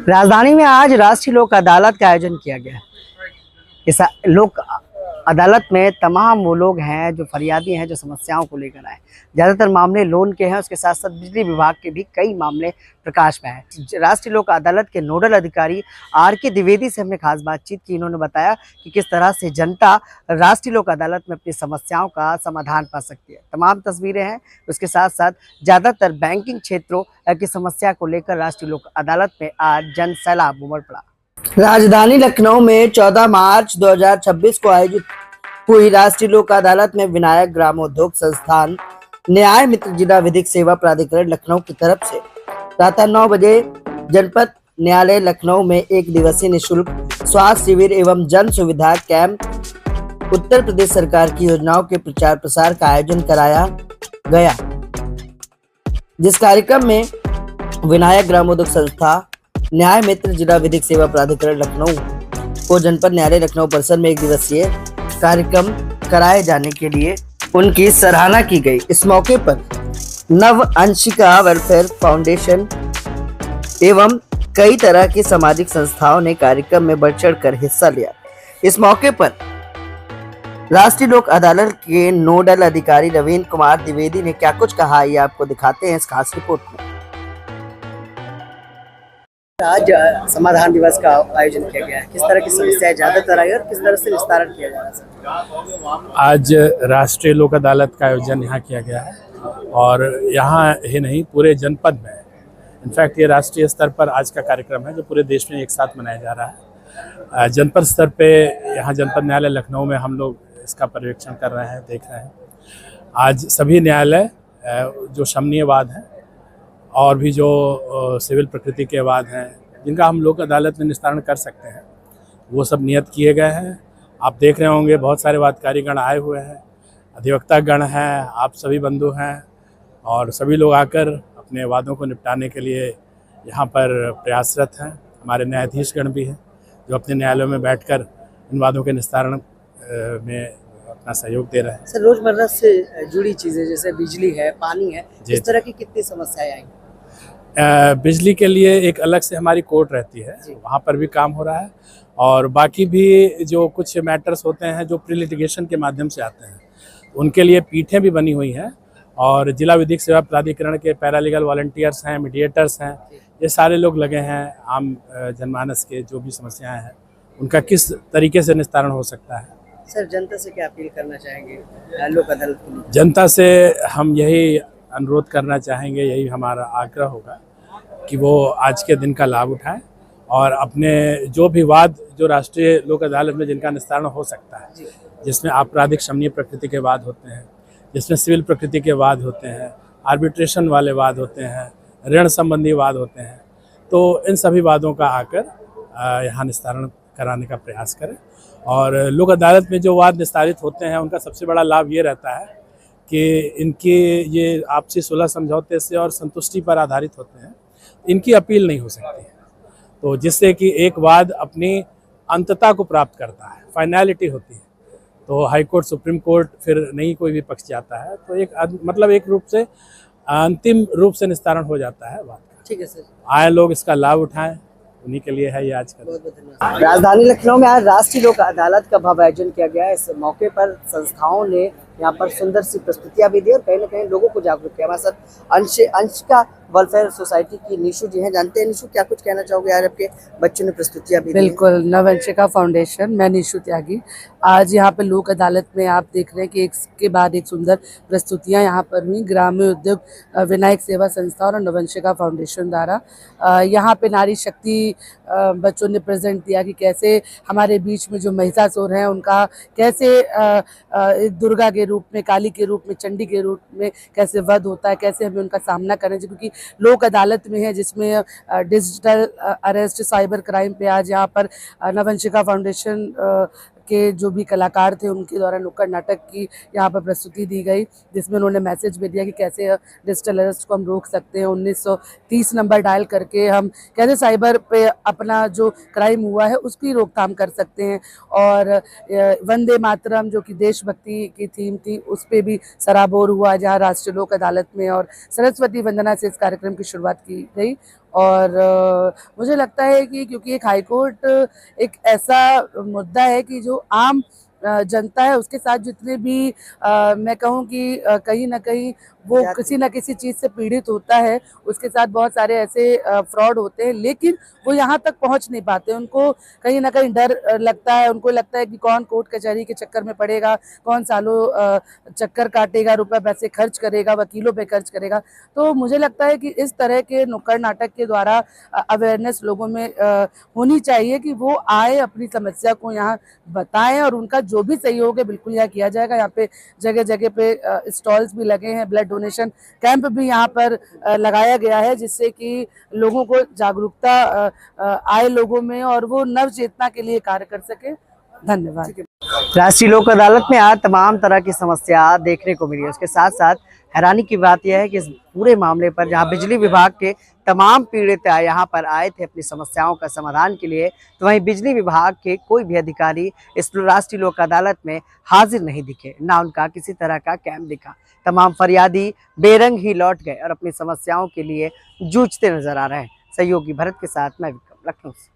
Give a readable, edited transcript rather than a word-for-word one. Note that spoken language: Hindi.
राजधानी में आज राष्ट्रीय लोक अदालत का आयोजन किया गया। इस लोक अदालत में तमाम वो लोग हैं जो फरियादी हैं, जो समस्याओं को लेकर आए। ज़्यादातर मामले लोन के हैं, उसके साथ साथ बिजली विभाग के भी कई मामले प्रकाश में हैं। राष्ट्रीय लोक अदालत के नोडल अधिकारी RK द्विवेदी से हमने खास बातचीत की। इन्होंने बताया कि किस तरह से जनता राष्ट्रीय लोक अदालत में अपनी समस्याओं का समाधान पा सकती है। तमाम तस्वीरें हैं, उसके साथ साथ ज़्यादातर बैंकिंग क्षेत्रों की समस्या को लेकर राष्ट्रीय लोक अदालत में आज जन सैलाब उमड़ पड़ा। राजधानी लखनऊ में 14 मार्च 2026 को आयोजित हुई राष्ट्रीय लोक अदालत में विनायक ग्रामोद्योग संस्थान न्याय मित्र जिला विधिक सेवा प्राधिकरण लखनऊ की तरफ से प्रातः 9 बजे जनपद न्यायालय लखनऊ में एक दिवसीय निःशुल्क स्वास्थ्य शिविर एवं जन सुविधा कैंप उत्तर प्रदेश सरकार की योजनाओं के प्रचार प्रसार का आयोजन कराया गया, जिस कार्यक्रम में विनायक ग्रामोद्योग संस्था न्याय मित्र जिला विधिक सेवा प्राधिकरण लखनऊ को जनपद न्यायालय लखनऊ परिसर में एक दिवसीय कार्यक्रम कराए जाने के लिए उनकी सराहना की गई। इस मौके पर नव अंशिका वेलफेयर फाउंडेशन एवं कई तरह की सामाजिक संस्थाओं ने कार्यक्रम में बढ़ चढ़ कर हिस्सा लिया। इस मौके पर राष्ट्रीय लोक अदालत के नोडल अधिकारी रवींद्र कुमार द्विवेदी ने क्या कुछ कहा, ये आपको दिखाते हैं इस खास रिपोर्ट में। आज समाधान दिवस का आयोजन किया गया है, किस तरह की समस्याएं ज्यादातर आई और किस तरह से निस्तारण किया जा रहा है? आज राष्ट्रीय लोक अदालत का आयोजन यहाँ किया गया है और यहाँ ही नहीं पूरे जनपद में, इनफैक्ट ये राष्ट्रीय स्तर पर आज का कार्यक्रम है जो पूरे देश में एक साथ मनाया जा रहा है। जनपद स्तर पे यहाँ जनपद न्यायालय लखनऊ में हम लोग इसका पर्यवेक्षण कर रहे हैं, देख रहे हैं। आज सभी न्यायालय जो शमनीय वाद हैं और भी जो सिविल प्रकृति के वाद हैं जिनका हम लोक अदालत में निस्तारण कर सकते हैं, वो सब नियत किए गए हैं। आप देख रहे होंगे बहुत सारे वादकारी गण आए हुए हैं, अधिवक्ता गण हैं, आप सभी बंधु हैं और सभी लोग आकर अपने वादों को निपटाने के लिए यहाँ पर प्रयासरत हैं। हमारे न्यायाधीश गण भी हैं जो अपने न्यायालयों में बैठकर इन वादों के निस्तारण में अपना सहयोग दे रहे हैं। सर, रोजमर्रा से जुड़ी चीजें जैसे बिजली है, पानी है, इस तरह की कितनी समस्याएं आई? बिजली के लिए एक अलग से हमारी कोर्ट रहती है, वहाँ पर भी काम हो रहा है और बाकी भी जो कुछ मैटर्स होते हैं जो प्री लिटिगेशन के माध्यम से आते हैं उनके लिए पीठें भी बनी हुई हैं और जिला विधिक सेवा प्राधिकरण के पैरालीगल वॉलंटियर्स हैं, मीडिएटर्स हैं, ये सारे लोग लगे हैं। आम जनमानस के जो भी समस्याएं हैं उनका किस तरीके से निस्तारण हो सकता है। सर, जनता से क्या अपील करना चाहेंगे लोक अदालत के लिए? जनता से हम यही अनुरोध करना चाहेंगे, यही हमारा आग्रह होगा कि वो आज के दिन का लाभ उठाएं और अपने जो भी वाद जो राष्ट्रीय लोक अदालत में जिनका निस्तारण हो सकता है, जिसमें आपराधिक शमनीय प्रकृति के वाद होते हैं, जिसमें सिविल प्रकृति के वाद होते हैं, आर्बिट्रेशन वाले वाद होते हैं, ऋण संबंधी वाद होते हैं, तो इन सभी वादों का आकर यहाँ निस्तारण कराने का प्रयास करें। और लोक अदालत में जो वाद निस्तारित होते हैं उनका सबसे बड़ा लाभ ये रहता है कि इनकी ये आपसी सुलह समझौते से और संतुष्टि पर आधारित होते हैं, इनकी अपील नहीं हो सकती है, तो जिससे कि एक वाद अपनी अंतता को प्राप्त करता है, फाइनैलिटी होती है, तो हाई कोर्ट, सुप्रीम कोर्ट फिर नहीं कोई भी पक्ष जाता है, तो एक रूप से अंतिम रूप से निस्तारण हो जाता है वाद का। ठीक है सर, आए लोग इसका लाभ उठाएं, उन्हीं के लिए है ये आज का। बहुत बहुत धन्यवाद। राजधानी लखनऊ में आज राष्ट्रीय लोक अदालत का भव्य आयोजन किया गया है। इस मौके पर संस्थाओं ने यहाँ पर सुंदर सी प्रस्तुतियां भी दी और कहीं ना कहीं लोगों को जागरूक किया। हमारे साथ अंशिका वेलफेयर सोसाइटी की निशु जी हैं, जानते हैं निशु क्या कुछ कहना चाहोगे? आज आपके बच्चों ने प्रस्तुतियां भी दी। बिल्कुल, नव अंशिका फाउंडेशन, मैं निशु त्यागी। आज यहाँ पे लोक अदालत में आप देख रहे हैं कि एक के बाद एक सुंदर प्रस्तुतियां यहाँ पर हुई। ग्राम्य उद्योग विनायक सेवा संस्था और नवंशिका फाउंडेशन द्वारा यहाँ पे नारी शक्ति बच्चों ने प्रेजेंट दिया कि कैसे हमारे बीच में जो महिषासुर हैं उनका कैसे दुर्गा के रूप में, काली के रूप में, चंडी के रूप में कैसे वध होता है, कैसे हमें उनका सामना करना चाहिए, क्योंकि लोक अदालत में है जिसमें डिजिटल अरेस्ट, साइबर क्राइम पे आज यहाँ पर नवंशिका फाउंडेशन के जो भी कलाकार थे उनके द्वारा नुक्कड़ नाटक की यहाँ पर प्रस्तुति दी गई, जिसमें उन्होंने मैसेज भी दिया कि कैसे डिजिटल अरेस्ट को हम रोक सकते हैं। 1930 नंबर डायल करके हम कैसे साइबर पे अपना जो क्राइम हुआ है उसकी रोकथाम कर सकते हैं। और वंदे मातरम जो कि देशभक्ति की थीम थी उस पर भी सराबोर हुआ जहाँ राष्ट्रीय लोक अदालत में, और सरस्वती वंदना से इस कार्यक्रम की शुरुआत की गई। और मुझे लगता है कि क्योंकि एक हाईकोर्ट एक ऐसा मुद्दा है कि जो आम जनता है उसके साथ जितने भी मैं कहूँ कि कहीं ना कहीं वो किसी न किसी चीज़ से पीड़ित होता है, उसके साथ बहुत सारे ऐसे फ्रॉड होते हैं, लेकिन वो यहाँ तक पहुँच नहीं पाते। उनको कहीं ना कहीं डर लगता है, उनको लगता है कि कौन कोर्ट कचहरी के चक्कर में पड़ेगा, कौन सालों चक्कर काटेगा, रुपए पैसे खर्च करेगा, वकीलों पे खर्च करेगा। तो मुझे लगता है कि इस तरह के नुक्कड़ नाटक के द्वारा अवेयरनेस लोगों में होनी चाहिए कि वो आए, अपनी समस्या को यहाँ बताएं और उनका जो भी सहयोग है बिल्कुल यहाँ किया जाएगा। यहाँ पे जगह जगह पे स्टॉल्स भी लगे हैं, ब्लड डोनेशन कैंप भी यहाँ पर लगाया गया है, जिससे कि लोगों को जागरूकता आए लोगों में और वो नव चेतना के लिए कार्य कर सके। धन्यवाद। राष्ट्रीय लोक अदालत में आज तमाम तरह की समस्या देखने को मिली है। उसके साथ साथ हैरानी की बात यह है कि इस पूरे मामले पर जहां बिजली विभाग के तमाम पीड़ित यहाँ पर आए थे अपनी समस्याओं का समाधान के लिए, तो वहीं बिजली विभाग के कोई भी अधिकारी इस राष्ट्रीय लोक अदालत में हाजिर नहीं दिखे, ना उनका किसी तरह का कैंप दिखा। तमाम फरियादी बेरंग ही लौट गए और अपनी समस्याओं के लिए जूझते नजर आ रहे हैं। सहयोगी भरत के साथ मैं विक्रम, लखनऊ से।